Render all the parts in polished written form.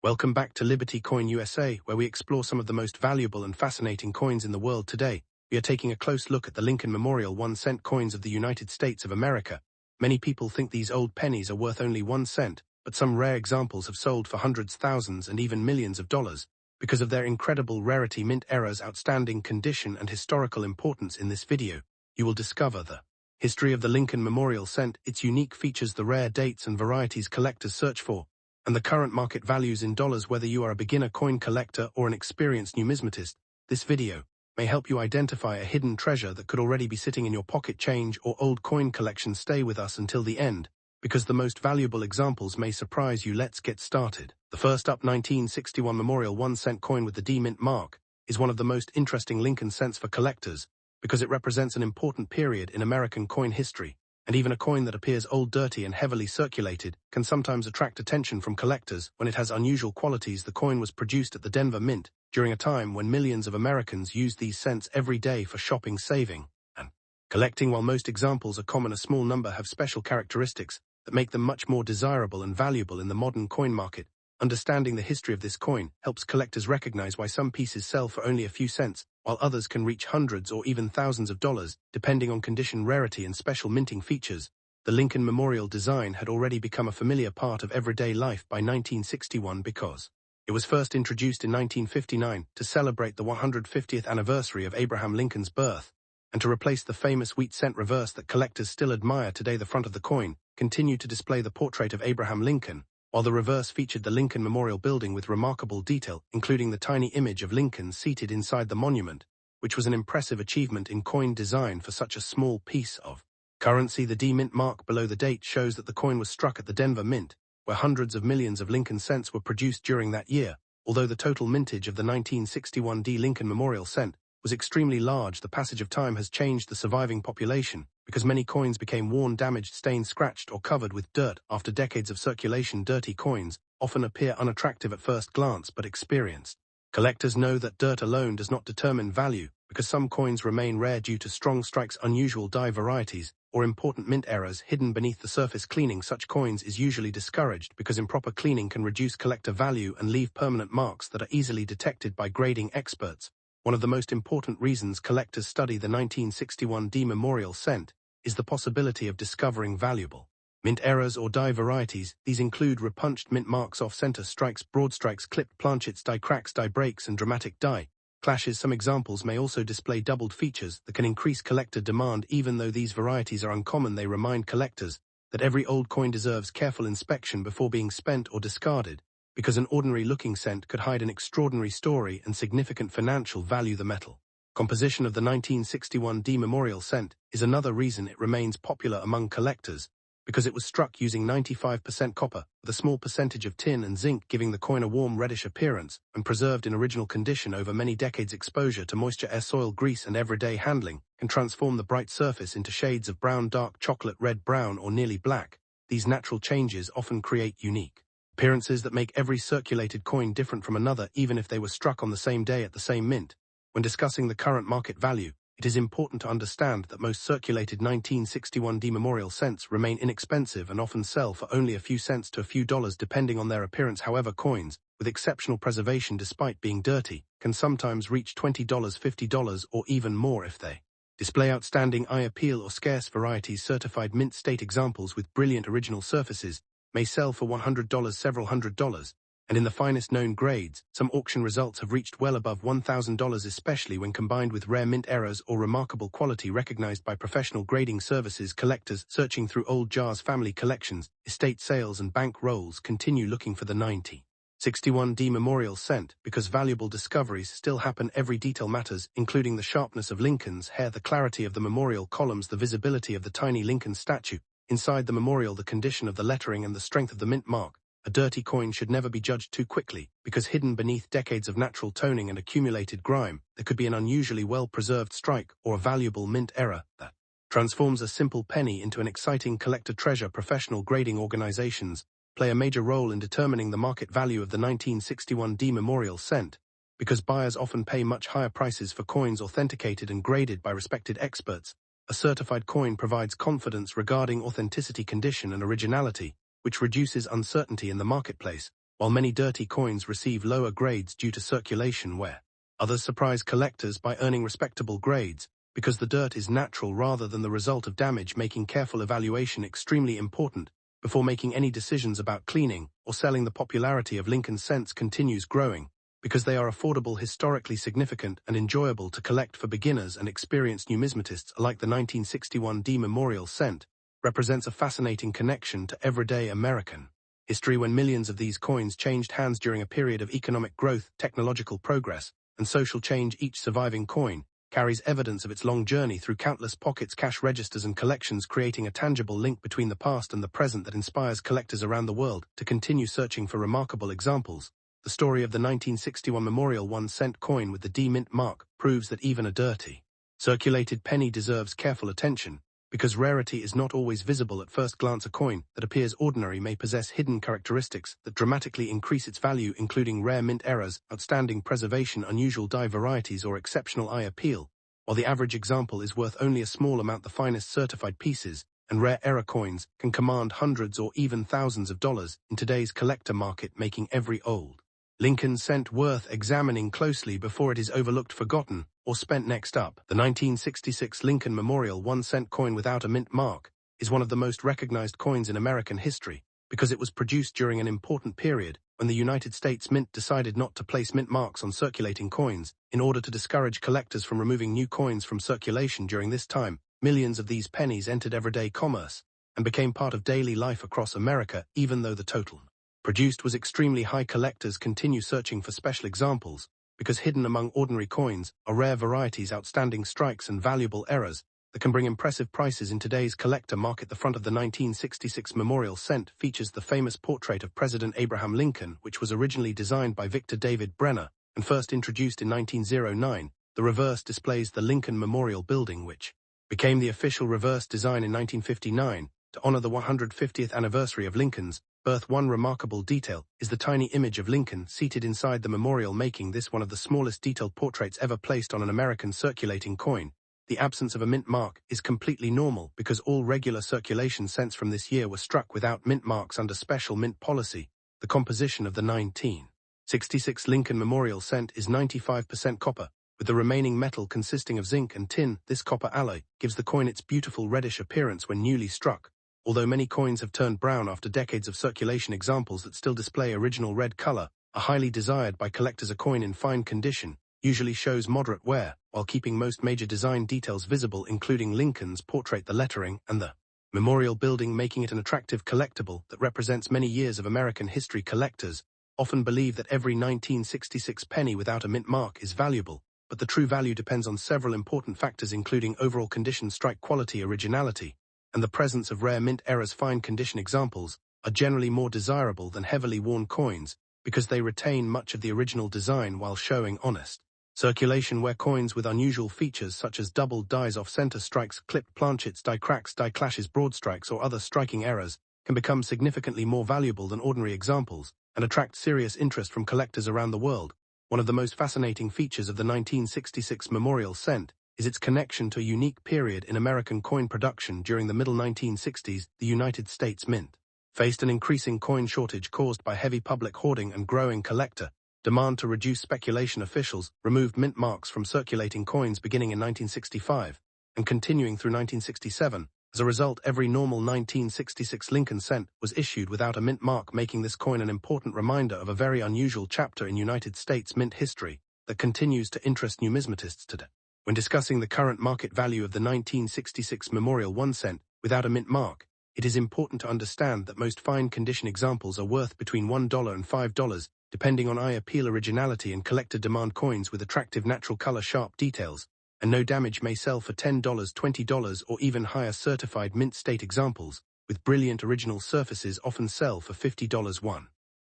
Welcome back to Liberty Coin USA, where we explore some of the most valuable and fascinating coins in the world today. We are taking a close look at the Lincoln Memorial 1-cent coins of the United States of America. Many people think these old pennies are worth only 1 cent, but some rare examples have sold for hundreds, thousands, and even millions of dollars. Because of their incredible rarity, mint era's outstanding condition, and historical importance, in this video, you will discover the history of the Lincoln Memorial cent, its unique features, the rare dates and varieties collectors search for, and the current market values in dollars. Whether you are a beginner coin collector or an experienced numismatist, this video may help you identify a hidden treasure that could already be sitting in your pocket change or old coin collection. Stay with us until the end, because the most valuable examples may surprise you. Let's get started. The first up, 1961 Memorial 1-cent coin with the D mint mark, is one of the most interesting Lincoln cents for collectors, because it represents an important period in American coin history. And even a coin that appears old, dirty, and heavily circulated can sometimes attract attention from collectors when it has unusual qualities. The coin was produced at the Denver Mint during a time when millions of Americans used these cents every day for shopping, saving, and collecting. While most examples are common, a small number have special characteristics that make them much more desirable and valuable in the modern coin market. Understanding the history of this coin helps collectors recognize why some pieces sell for only a few cents, while others can reach hundreds or even thousands of dollars, depending on condition, rarity, and special minting features. The Lincoln Memorial design had already become a familiar part of everyday life by 1961 because it was first introduced in 1959 to celebrate the 150th anniversary of Abraham Lincoln's birth, and to replace the famous wheat cent reverse that collectors still admire today. The front of the coin continued to display the portrait of Abraham Lincoln, while the reverse featured the Lincoln Memorial building with remarkable detail, including the tiny image of Lincoln seated inside the monument, which was an impressive achievement in coin design for such a small piece of currency. The D mint mark below the date shows that the coin was struck at the Denver Mint, where hundreds of millions of Lincoln cents were produced during that year. Although the total mintage of the 1961 D Lincoln Memorial cent was extremely large, the passage of time has changed the surviving population, because many coins became worn, damaged, stained, scratched, or covered with dirt after decades of circulation. Dirty coins often appear unattractive at first glance, but experienced collectors know that dirt alone does not determine value, because some coins remain rare due to strong strikes, unusual die varieties, or important mint errors hidden beneath the surface. Cleaning such coins is usually discouraged because improper cleaning can reduce collector value and leave permanent marks that are easily detected by grading experts. One of the most important reasons collectors study the 1961 D Memorial cent is the possibility of discovering valuable mint errors or die varieties. These include repunched mint marks, off-center strikes, broad strikes, clipped planchets, die cracks, die breaks, and dramatic die clashes. Some examples may also display doubled features that can increase collector demand. Even though these varieties are uncommon, they remind collectors that every old coin deserves careful inspection before being spent or discarded, because an ordinary-looking cent could hide an extraordinary story and significant financial value. The metal composition of the 1961 D Memorial cent is another reason it remains popular among collectors, because it was struck using 95% copper, with a small percentage of tin and zinc, giving the coin a warm reddish appearance, and preserved in original condition over many decades. Exposure to moisture, air, soil, grease, and everyday handling can transform the bright surface into shades of brown, dark chocolate, red, brown, or nearly black. These natural changes often create unique appearances that make every circulated coin different from another, even if they were struck on the same day at the same mint. When discussing the current market value, it is important to understand that most circulated 1961 D Memorial cents remain inexpensive and often sell for only a few cents to a few dollars, depending on their appearance. However, coins with exceptional preservation, despite being dirty, can sometimes reach $20, $50, or even more if they display outstanding eye appeal. Or scarce varieties, certified mint state examples with brilliant original surfaces, may sell for $100, several $100s, and in the finest known grades, some auction results have reached well above $1,000, especially when combined with rare mint errors or remarkable quality recognized by professional grading services. Collectors searching through old jars, family collections, estate sales, and bank rolls continue looking for the 1961 D Memorial cent, because valuable discoveries still happen. Every detail matters, including the sharpness of Lincoln's hair, the clarity of the memorial columns, the visibility of the tiny Lincoln statue inside the memorial, the condition of the lettering, and the strength of the mint mark. A dirty coin should never be judged too quickly, because hidden beneath decades of natural toning and accumulated grime, there could be an unusually well-preserved strike or a valuable mint error that transforms a simple penny into an exciting collector treasure. Professional grading organizations play a major role in determining the market value of the 1961 D Memorial cent, because buyers often pay much higher prices for coins authenticated and graded by respected experts. A certified coin provides confidence regarding authenticity, condition, and originality, which reduces uncertainty in the marketplace. while many dirty coins receive lower grades due to circulation wear. Others surprise collectors by earning respectable grades, because the dirt is natural rather than the result of damage, making careful evaluation extremely important before making any decisions about cleaning or selling. The popularity of Lincoln cents continues growing, because they are affordable, historically significant, and enjoyable to collect for beginners and experienced numismatists alike. The 1961 D Memorial Cent represents a fascinating connection to everyday American history, when millions of these coins changed hands during a period of economic growth, technological progress, and social change. Each surviving coin carries evidence of its long journey through countless pockets, cash registers, and collections, creating a tangible link between the past and the present that inspires collectors around the world to continue searching for remarkable examples. The story of the 1961 Memorial 1-cent coin with the D Mint mark proves that even a dirty, circulated penny deserves careful attention, because rarity is not always visible at first glance. A coin that appears ordinary may possess hidden characteristics that dramatically increase its value, including rare mint errors, outstanding preservation, unusual die varieties, or exceptional eye appeal. While the average example is worth only a small amount, the finest certified pieces and rare error coins can command hundreds or even thousands of dollars in today's collector market, making every old Lincoln cent worth examining closely before it is overlooked, forgotten, or spent. Next up, the 1966 Lincoln Memorial 1-cent coin without a mint mark is one of the most recognized coins in American history, because it was produced during an important period when the United States Mint decided not to place mint marks on circulating coins in order to discourage collectors from removing new coins from circulation. During this time, millions of these pennies entered everyday commerce and became part of daily life across America, even though the total produced was extremely high. Collectors continue searching for special examples, because hidden among ordinary coins are rare varieties, outstanding strikes, and valuable errors that can bring impressive prices in today's collector market. The front of the 1966 Memorial Cent features the famous portrait of President Abraham Lincoln, which was originally designed by Victor David Brenner and first introduced in 1909. The reverse displays the Lincoln Memorial Building, which became the official reverse design in 1959 to honor the 150th anniversary of Lincoln's birth. One remarkable detail is the tiny image of Lincoln seated inside the memorial, making this one of the smallest detailed portraits ever placed on an American circulating coin. The absence of a mint mark is completely normal, because all regular circulation cents from this year were struck without mint marks under special mint policy. The composition of the 1966 Lincoln Memorial Cent is 95% copper, with the remaining metal consisting of zinc and tin. This copper alloy gives the coin its beautiful reddish appearance when newly struck. Although many coins have turned brown after decades of circulation, examples that still display original red color are highly desired by collectors. A coin in fine condition usually shows moderate wear, while keeping most major design details visible, including Lincoln's portrait, the lettering, and the memorial building, making it an attractive collectible that represents many years of American history. Collectors often believe that every 1966 penny without a mint mark is valuable, but the true value depends on several important factors, including overall condition, strike quality, originality, and the presence of rare mint errors. Fine condition examples are generally more desirable than heavily worn coins, because they retain much of the original design while showing honest circulation. Where coins with unusual features such as doubled dies, off-center strikes, clipped planchets, die cracks, die clashes, broad strikes, or other striking errors can become significantly more valuable than ordinary examples and attract serious interest from collectors around the world. One of the most fascinating features of the 1966 Memorial Cent is its connection to a unique period in American coin production. During the middle 1960s, the United States Mint faced an increasing coin shortage caused by heavy public hoarding and growing collector demand to reduce speculation. Officials removed mint marks from circulating coins beginning in 1965 and continuing through 1967. As a result, every normal 1966 Lincoln cent was issued without a mint mark, making this coin an important reminder of a very unusual chapter in United States mint history that continues to interest numismatists today. When discussing the current market value of the 1966 Memorial 1 cent without a mint mark, it is important to understand that most fine condition examples are worth between $1 and $5, depending on eye appeal, originality, and collector demand. Coins with attractive natural color, sharp details, and no damage may sell for $10, $20, or even higher. Certified mint state examples with brilliant original surfaces often sell for $50,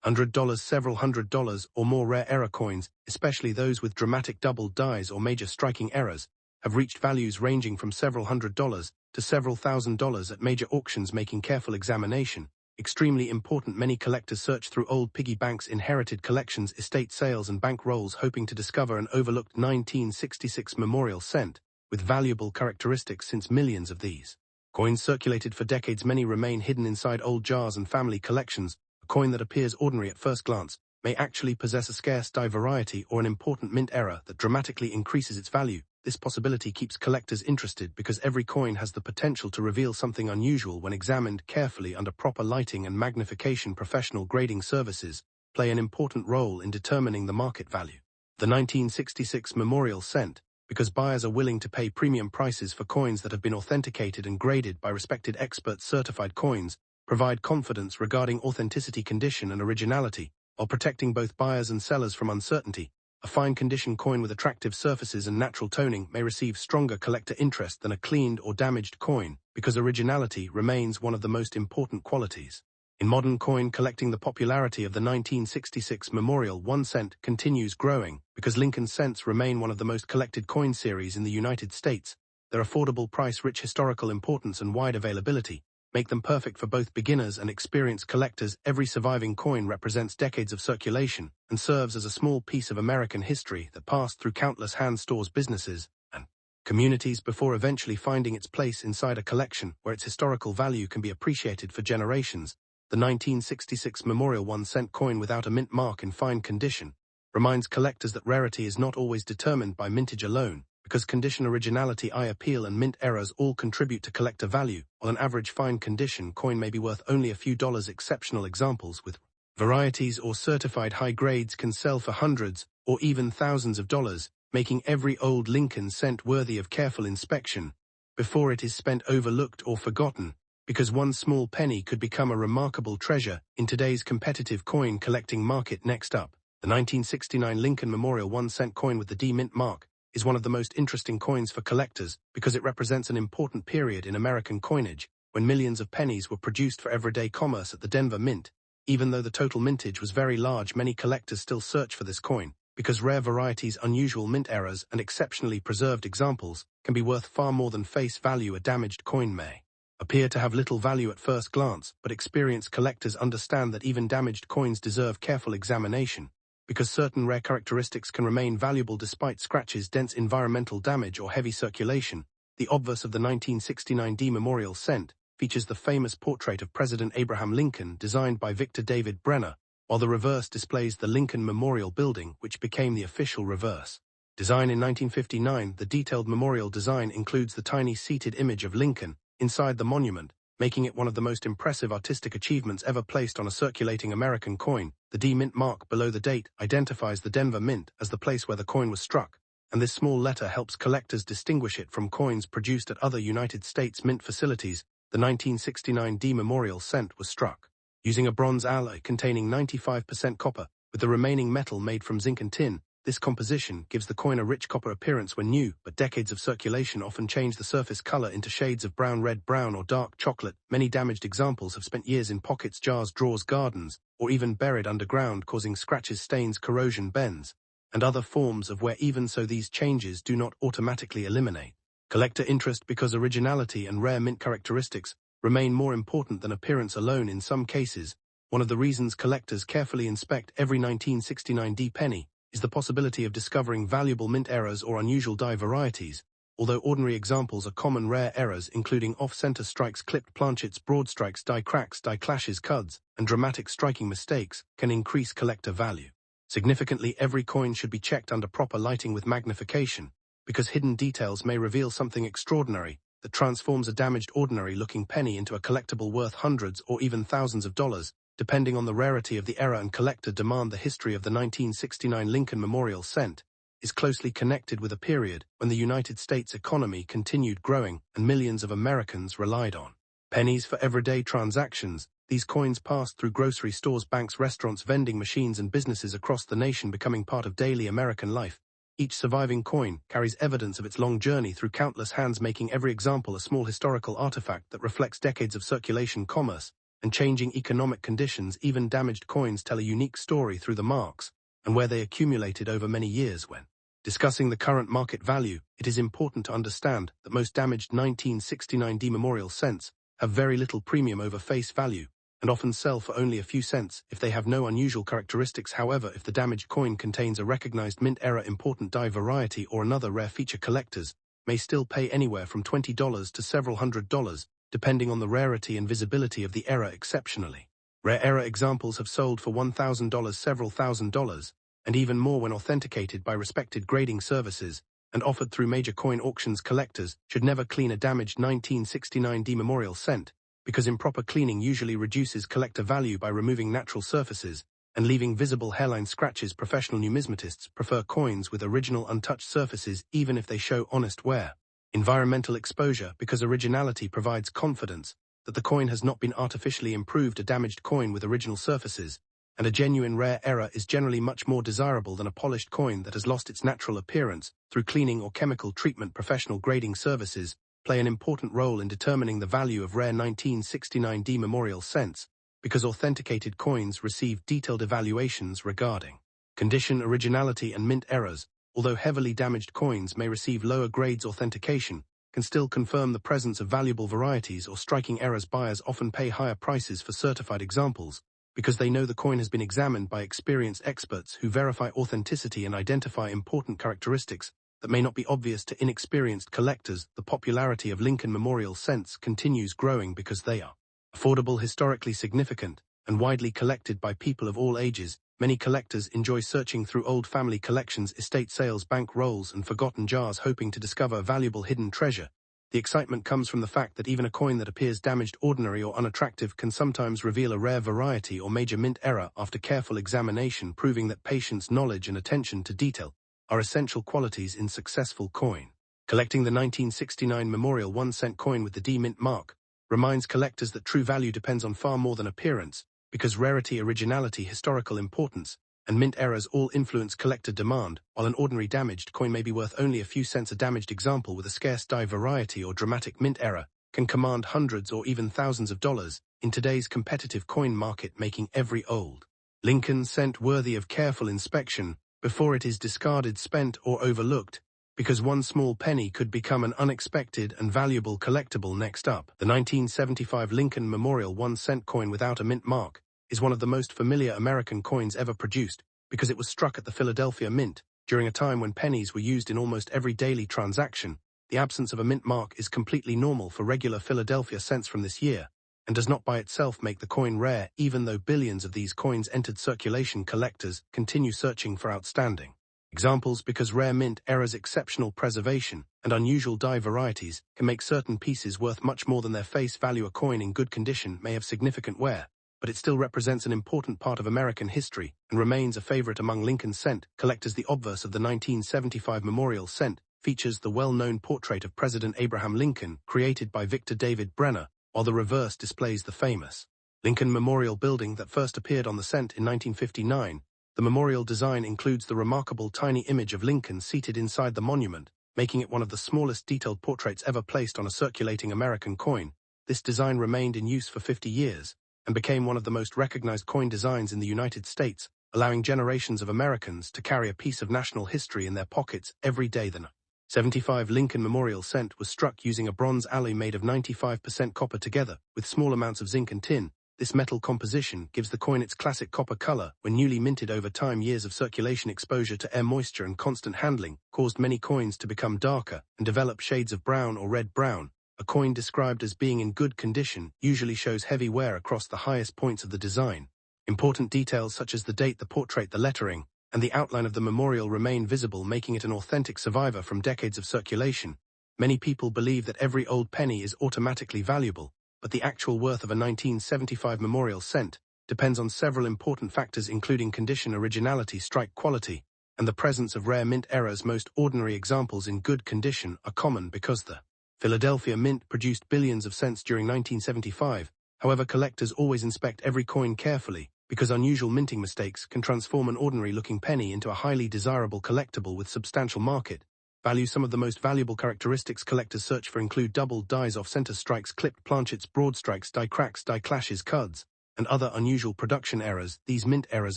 $100, several $100 or more. Rare error coins, especially those with dramatic doubled dies or major striking errors, have reached values ranging from several $100s to several $1,000s at major auctions, making careful examination extremely important. Many collectors search through old piggy banks, inherited collections, estate sales, and bank rolls, hoping to discover an overlooked 1966 Memorial Cent with valuable characteristics. Since millions of these coins circulated for decades, many remain hidden inside old jars and family collections. A coin that appears ordinary at first glance may actually possess a scarce die variety or an important mint error that dramatically increases its value. This possibility keeps collectors interested because every coin has the potential to reveal something unusual when examined carefully under proper lighting and magnification. Professional grading services play an important role in determining the market value. The 1966 memorial cent, because buyers are willing to pay premium prices for coins that have been authenticated and graded by respected experts. Certified coins provide confidence regarding authenticity, condition, and originality, while protecting both buyers and sellers from uncertainty. A fine condition coin with attractive surfaces and natural toning may receive stronger collector interest than a cleaned or damaged coin, because originality remains one of the most important qualities. In modern coin collecting, the popularity of the 1966 memorial 1 cent continues growing because Lincoln cents remain one of the most collected coin series in the United States. Their affordable price, rich historical importance, and wide availability make them perfect for both beginners and experienced collectors. Every surviving coin represents decades of circulation and serves as a small piece of American history that passed through countless hands, stores, businesses, and communities before eventually finding its place inside a collection where its historical value can be appreciated for generations. The 1966 memorial 1 cent coin without a mint mark in fine condition reminds collectors that rarity is not always determined by mintage alone, because condition, originality, eye appeal, and mint errors all contribute to collector value. While an average fine condition coin may be worth only a few dollars, exceptional examples with varieties or certified high grades can sell for hundreds or even thousands of dollars, making every old Lincoln cent worthy of careful inspection before it is spent, overlooked, or forgotten, because one small penny could become a remarkable treasure in today's competitive coin collecting market. Next up, the 1969 Lincoln Memorial 1 cent coin with the D mint mark is one of the most interesting coins for collectors because it represents an important period in American coinage when millions of pennies were produced for everyday commerce at the Denver Mint. Even though the total mintage was very large, many collectors still search for this coin because rare varieties, unusual mint errors, and exceptionally preserved examples can be worth far more than face value. A damaged coin may appear to have little value at first glance, but experienced collectors understand that even damaged coins deserve careful examination, because certain rare characteristics can remain valuable despite scratches, dents, environmental damage, or heavy circulation. The obverse of the 1969 D memorial cent features the famous portrait of President Abraham Lincoln designed by Victor David Brenner, while the reverse displays the Lincoln Memorial Building, which became the official reverse design in 1959. The detailed memorial design includes the tiny seated image of Lincoln inside the monument, making it one of the most impressive artistic achievements ever placed on a circulating American coin. The D mint mark below the date identifies the Denver Mint as the place where the coin was struck, and this small letter helps collectors distinguish it from coins produced at other United States mint facilities. The 1969 D memorial cent was struck using a bronze alloy containing 95% copper, with the remaining metal made from zinc and tin. This composition gives the coin a rich copper appearance when new, but decades of circulation often change the surface color into shades of brown, red, brown, or dark chocolate. Many damaged examples have spent years in pockets, jars, drawers, gardens, or even buried underground, causing scratches, stains, corrosion, bends, and other forms of wear. Even so, these changes do not automatically eliminate collector interest because originality and rare mint characteristics remain more important than appearance alone. In some cases, one of the reasons collectors carefully inspect every 1969 D penny is the possibility of discovering valuable mint errors or unusual die varieties. Although ordinary examples are common, rare errors including off-center strikes, clipped planchets, broad strikes, die cracks, die clashes, cuds, and dramatic striking mistakes can increase collector value. Significantly, every coin should be checked under proper lighting with magnification, because hidden details may reveal something extraordinary that transforms a damaged, ordinary-looking penny into a collectible worth hundreds or even thousands of dollars, depending on the rarity of the error and collector demand. The history of the 1969 Lincoln Memorial cent is closely connected with a period when the United States economy continued growing and millions of Americans relied on pennies for everyday transactions. These coins passed through grocery stores, banks, restaurants, vending machines, and businesses across the nation, becoming part of daily American life. Each surviving coin carries evidence of its long journey through countless hands, making every example a small historical artifact that reflects decades of circulation, commerce, and changing economic conditions. Even damaged coins tell a unique story through the marks and where they accumulated over many years. When discussing the current market value, it is important to understand that most damaged 1969 D memorial cents have very little premium over face value and often sell for only a few cents if they have no unusual characteristics. However, if the damaged coin contains a recognized mint error, important die variety, or another rare feature, collectors may still pay anywhere from $20 to several $100, depending on the rarity and visibility of the error. Exceptionally Rare error examples have sold for $1,000, several $1,000s, and even more when authenticated by respected grading services and offered through major coin auctions. Collectors should never clean a damaged 1969 memorial cent, because improper cleaning usually reduces collector value by removing natural surfaces and leaving visible hairline scratches. Professional numismatists prefer coins with original untouched surfaces even if they show honest wear. Environmental exposure, because originality provides confidence that the coin has not been artificially improved. A damaged coin with original surfaces and a genuine rare error is generally much more desirable than a polished coin that has lost its natural appearance through cleaning or chemical treatment. Professional grading services play an important role in determining the value of rare 1969 memorial cents, because authenticated coins receive detailed evaluations regarding condition, originality, and mint errors. Although heavily damaged coins may receive lower grades, authentication can still confirm the presence of valuable varieties or striking errors. Buyers often pay higher prices for certified examples because they know the coin has been examined by experienced experts who verify authenticity and identify important characteristics that may not be obvious to inexperienced collectors. The popularity of Lincoln Memorial cents continues growing because they are affordable, historically significant, and widely collected by people of all ages. Many collectors enjoy searching through old family collections, estate sales, bank rolls, and forgotten jars, hoping to discover valuable hidden treasure. The excitement comes from the fact that even a coin that appears damaged, ordinary, or unattractive can sometimes reveal a rare variety or major mint error after careful examination, proving that patience, knowledge, and attention to detail are essential qualities in successful coin collecting. The 1969 Memorial 1-cent coin with the D mint mark reminds collectors that true value depends on far more than appearance, because rarity, originality, historical importance, and mint errors all influence collector demand. While an ordinary damaged coin may be worth only a few cents, a damaged example with a scarce die variety or dramatic mint error can command hundreds or even thousands of dollars in today's competitive coin market, making every old Lincoln cent worthy of careful inspection before it is discarded, spent, or overlooked, because one small penny could become an unexpected and valuable collectible. Next up, the 1975 Lincoln Memorial 1-cent coin without a mint mark is one of the most familiar American coins ever produced because it was struck at the Philadelphia Mint during a time when pennies were used in almost every daily transaction. The absence of a mint mark is completely normal for regular Philadelphia cents from this year and does not by itself make the coin rare. Even though billions of these coins entered circulation, collectors continue searching for outstanding examples because rare mint errors, exceptional preservation, and unusual die varieties can make certain pieces worth much more than their face value. A coin in good condition may have significant wear, but it still represents an important part of American history and remains a favorite among Lincoln cent collectors. The obverse of the 1975 Memorial cent features the well-known portrait of President Abraham Lincoln, created by Victor David Brenner, while the reverse displays the famous Lincoln Memorial building that first appeared on the cent in 1959. The memorial design includes the remarkable tiny image of Lincoln seated inside the monument, making it one of the smallest detailed portraits ever placed on a circulating American coin. This design remained in use for 50 years and became one of the most recognized coin designs in the United States, allowing generations of Americans to carry a piece of national history in their pockets every day. The 75 Lincoln Memorial cent was struck using a bronze alloy made of 95% copper together with small amounts of zinc and tin. This metal composition gives the coin its classic copper color when newly minted. Over time, years of circulation, exposure to air, moisture, and constant handling caused many coins to become darker and develop shades of brown or red-brown. A coin described as being in good condition usually shows heavy wear across the highest points of the design. Important details such as the date, the portrait, the lettering, and the outline of the memorial remain visible, making it an authentic survivor from decades of circulation. Many people believe that every old penny is automatically valuable, but the actual worth of a 1975 Memorial cent depends on several important factors, including condition, originality, strike quality, and the presence of rare mint errors. Most ordinary examples in good condition are common because the Philadelphia Mint produced billions of cents during 1975. However, collectors always inspect every coin carefully because unusual minting mistakes can transform an ordinary-looking penny into a highly desirable collectible with substantial market value. Some of the most valuable characteristics collectors search for include doubled dies, off-center strikes, clipped planchets, broad strikes, die cracks, die clashes, cuds, and other unusual production errors. These mint errors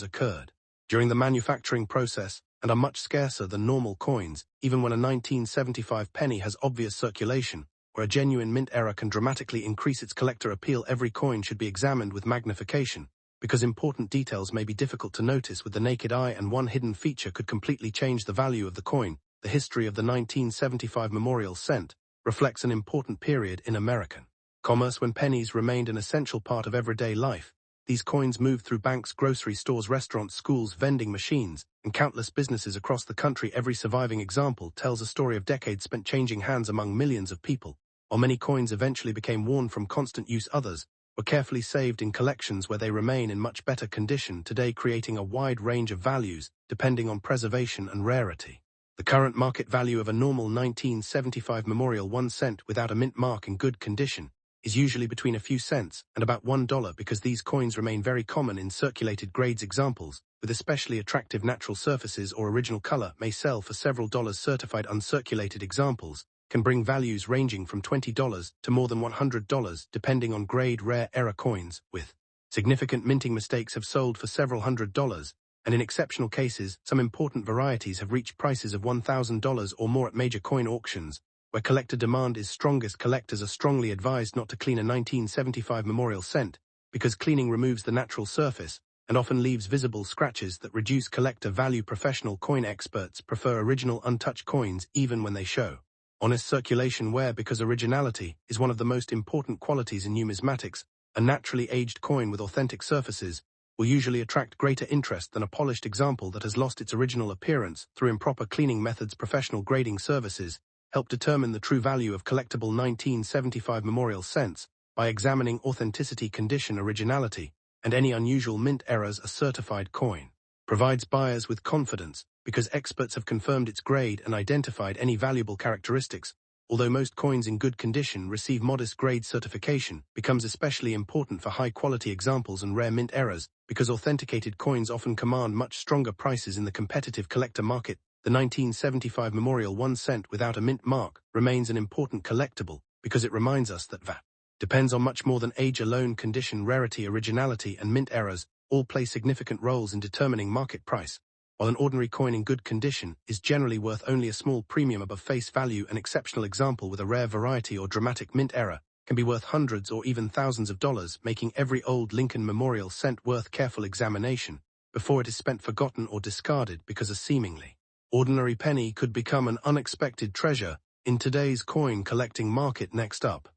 occurred during the manufacturing process and are much scarcer than normal coins. Even when a 1975 penny has obvious circulation, where a genuine mint error can dramatically increase its collector appeal, every coin should be examined with magnification, because important details may be difficult to notice with the naked eye, and one hidden feature could completely change the value of the coin. The history of the 1975 Memorial cent reflects an important period in American commerce when pennies remained an essential part of everyday life. these coins move through banks, grocery stores, restaurants, schools, vending machines, and countless businesses across the country. Every surviving example tells a story of decades spent changing hands among millions of people. While many coins eventually became worn from constant use, others were carefully saved in collections where they remain in much better condition today, creating a wide range of values depending on preservation and rarity. The current market value of a normal 1975 Memorial 1 cent without a mint mark in good condition is usually between a few cents and about $1 because these coins remain very common in circulated grades. Examples with especially attractive natural surfaces or original color may sell for several dollars. Certified uncirculated examples can bring values ranging from $20 to more than $100 depending on grade. Rare error coins with significant minting mistakes have sold for several $100s, and in exceptional cases, some important varieties have reached prices of $1,000 or more at major coin auctions. Where collector demand is strongest, collectors are strongly advised not to clean a 1975 Memorial cent because cleaning removes the natural surface and often leaves visible scratches that reduce collector value. Professional coin experts prefer original untouched coins even when they show honest circulation wear because originality is one of the most important qualities in numismatics. A naturally aged coin with authentic surfaces will usually attract greater interest than a polished example that has lost its original appearance through improper cleaning methods. Professional grading services help determine the true value of collectible 1975 Memorial cents by examining authenticity, condition, originality, and any unusual mint errors. A certified coin provides buyers with confidence because experts have confirmed its grade and identified any valuable characteristics. Although most coins in good condition receive modest grade certification, becomes especially important for high-quality examples and rare mint errors because authenticated coins often command much stronger prices in the competitive collector market. The 1975 Memorial 1 cent without a mint mark remains an important collectible because it reminds us that VAT depends on much more than age alone. Condition, rarity, originality, and mint errors all play significant roles in determining market price. While an ordinary coin in good condition is generally worth only a small premium above face value, an exceptional example with a rare variety or dramatic mint error can be worth hundreds or even thousands of dollars, making every old Lincoln Memorial cent worth careful examination before it is spent, forgotten, or discarded because a seemingly ordinary penny could become an unexpected treasure in today's coin collecting market. Next up,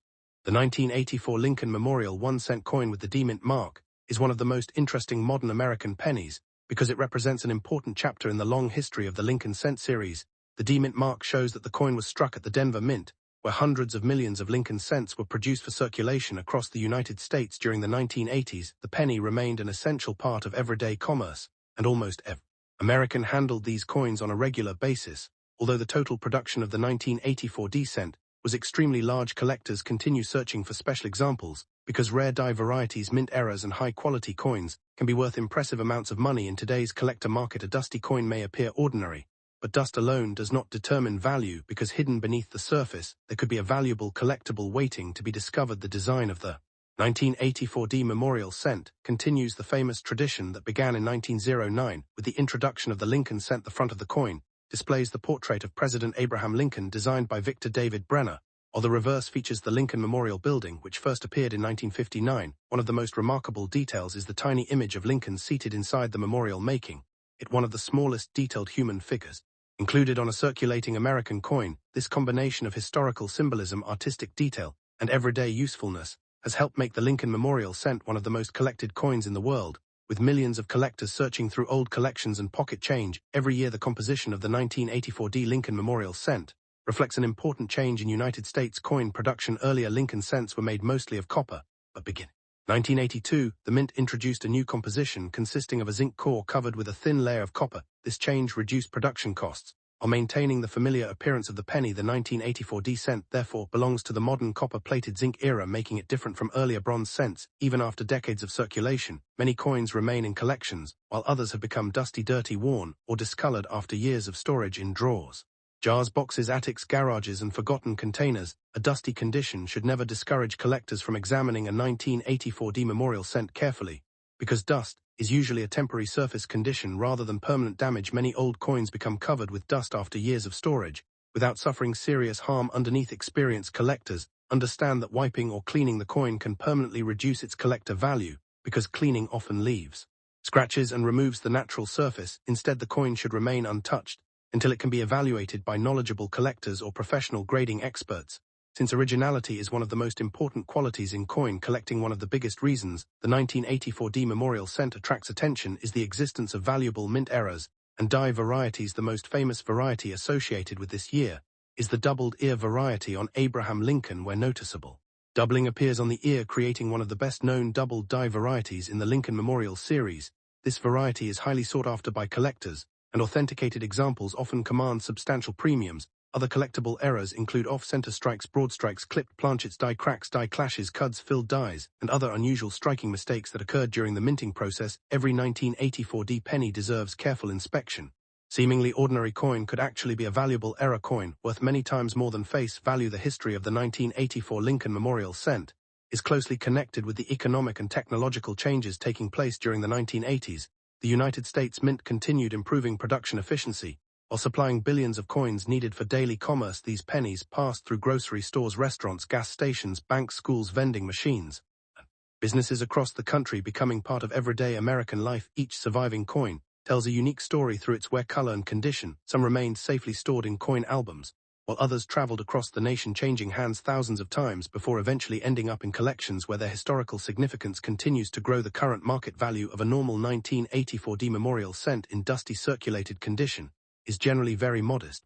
the 1984 Lincoln Memorial 1 cent coin with the D-mint mark is one of the most interesting modern American pennies because it represents an important chapter in the long history of the Lincoln cent series. The D-mint mark shows that the coin was struck at the Denver Mint, where hundreds of millions of Lincoln cents were produced for circulation across the United States during the 1980s. The penny remained an essential part of everyday commerce, and almost every American handled these coins on a regular basis. Although the total production of the 1984 D cent was extremely large, collectors continue searching for special examples because rare die varieties, mint errors, and high-quality coins can be worth impressive amounts of money in today's collector market. A dusty coin may appear ordinary, but dust alone does not determine value because hidden beneath the surface there could be a valuable collectible waiting to be discovered. The design of the 1984 D Memorial cent continues the famous tradition that began in 1909 with the introduction of the Lincoln cent. The front of the coin displays the portrait of President Abraham Lincoln designed by Victor David Brenner, while the reverse features the Lincoln Memorial Building, which first appeared in 1959. One of the most remarkable details is the tiny image of Lincoln seated inside the memorial, making it one of the smallest detailed human figures included on a circulating American coin. This combination of historical symbolism, artistic detail, and everyday usefulness has helped make the Lincoln Memorial cent one of the most collected coins in the world, with millions of collectors searching through old collections and pocket change. Every year, the composition of the 1984 D Lincoln Memorial cent reflects an important change in United States coin production. Earlier Lincoln cents were made mostly of copper, but beginning 1982, the mint introduced a new composition consisting of a zinc core covered with a thin layer of copper. This change reduced production costs while maintaining the familiar appearance of the penny. The 1984 D cent therefore belongs to the modern copper-plated zinc era, making it different from earlier bronze cents. Even after decades of circulation, many coins remain in collections, while others have become dusty, dirty, worn, or discolored after years of storage in drawers, jars, boxes, attics, garages, and forgotten containers. A dusty condition should never discourage collectors from examining a 1984 D Memorial cent carefully, because dust is usually a temporary surface condition rather than permanent damage. Many old coins become covered with dust after years of storage, without suffering serious harm underneath. Experienced collectors understand that wiping or cleaning the coin can permanently reduce its collector value, because cleaning often leaves scratches and removes the natural surface. Instead, the coin should remain untouched until it can be evaluated by knowledgeable collectors or professional grading experts. Since originality is one of the most important qualities in coin collecting, one of the biggest reasons the 1984 D memorial cent attracts attention is the existence of valuable mint errors and die varieties. The most famous variety associated with this year is the doubled ear variety on Abraham Lincoln, where noticeable doubling appears on the ear, creating one of the best-known doubled die varieties in the Lincoln Memorial series. This variety is highly sought after by collectors, and authenticated examples often command substantial premiums. Other collectible errors include off-center strikes, broad strikes, clipped planchets, die cracks, die clashes, cuds, filled dies, and other unusual striking mistakes that occurred during the minting process. Every 1984 D penny deserves careful inspection. Seemingly ordinary coin could actually be a valuable error coin, worth many times more than face value. The history of the 1984 Lincoln Memorial cent is closely connected with the economic and technological changes taking place during the 1980s. The United States Mint continued improving production efficiency, while supplying billions of coins needed for daily commerce. These pennies passed through grocery stores, restaurants, gas stations, banks, schools, vending machines, and businesses across the country, becoming part of everyday American life. Each surviving coin tells a unique story through its wear, color, and condition. Some remained safely stored in coin albums, while others traveled across the nation, changing hands thousands of times before eventually ending up in collections where their historical significance continues to grow. The current market value of a normal 1984 D memorial cent in dusty circulated condition is generally very modest.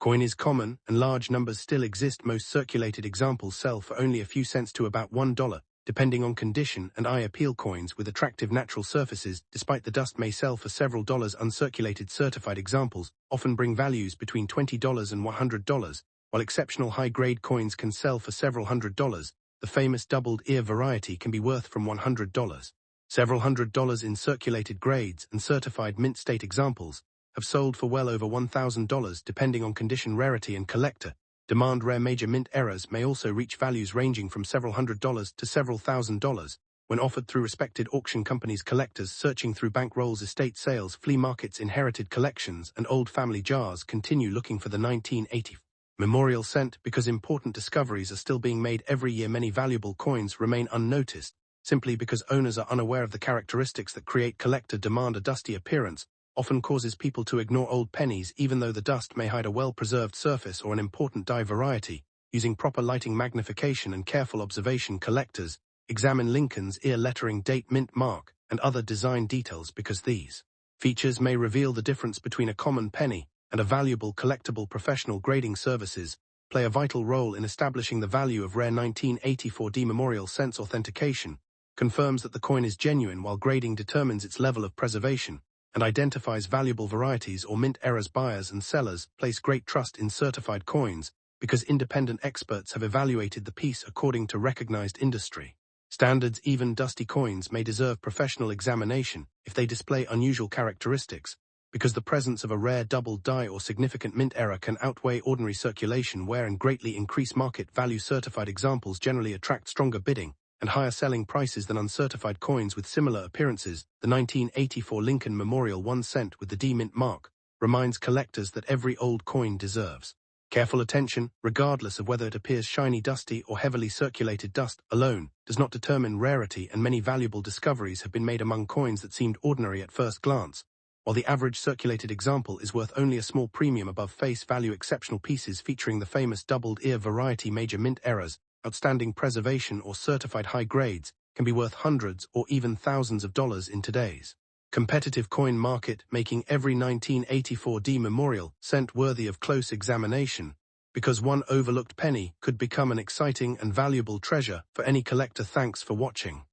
Coin is common, and large numbers still exist. Most circulated examples sell for only a few cents to about $1, depending on condition and eye appeal. Coins with attractive natural surfaces, despite the dust, may sell for several dollars. Uncirculated certified examples often bring values between $20 and $100, while exceptional high-grade coins can sell for several $100s. The famous doubled ear variety can be worth from $100. Several $100s in circulated grades, and certified mint state examples have sold for well over $1,000 depending on condition, rarity, and collector demand. Rare major mint errors may also reach values ranging from several $100s to several $1,000s when offered through respected auction companies. Collectors searching through bank rolls, estate sales, flea markets, inherited collections, and old family jars continue looking for the 1980 memorial cent because important discoveries are still being made every year. Many valuable coins remain unnoticed simply because owners are unaware of the characteristics that create collector demand. A dusty appearance often causes people to ignore old pennies, even though the dust may hide a well-preserved surface or an important die variety. Using proper lighting, magnification, and careful observation, collectors examine Lincoln's ear lettering, date, mint mark, and other design details because these features may reveal the difference between a common penny and a valuable collectible. Professional grading services play a vital role in establishing the value of rare 1984 D memorial cents. Authentication confirms that the coin is genuine, while grading determines its level of preservation and identifies valuable varieties or mint errors. Buyers and sellers place great trust in certified coins because independent experts have evaluated the piece according to recognized industry standards. Even dusty coins may deserve professional examination if they display unusual characteristics, because the presence of a rare double die or significant mint error can outweigh ordinary circulation wear and greatly increase market value. Certified examples generally attract stronger bidding and higher selling prices than uncertified coins with similar appearances. The 1984 Lincoln Memorial 1 cent with the D mint mark reminds collectors that every old coin deserves careful attention, regardless of whether it appears shiny, dusty, or heavily circulated. Dust alone does not determine rarity, and many valuable discoveries have been made among coins that seemed ordinary at first glance. While the average circulated example is worth only a small premium above face value, exceptional pieces featuring the famous doubled ear variety, major mint errors, outstanding preservation, or certified high grades can be worth hundreds or even thousands of dollars in today's competitive coin market, making every 1984 D memorial cent worthy of close examination, because one overlooked penny could become an exciting and valuable treasure for any collector. Thanks for watching.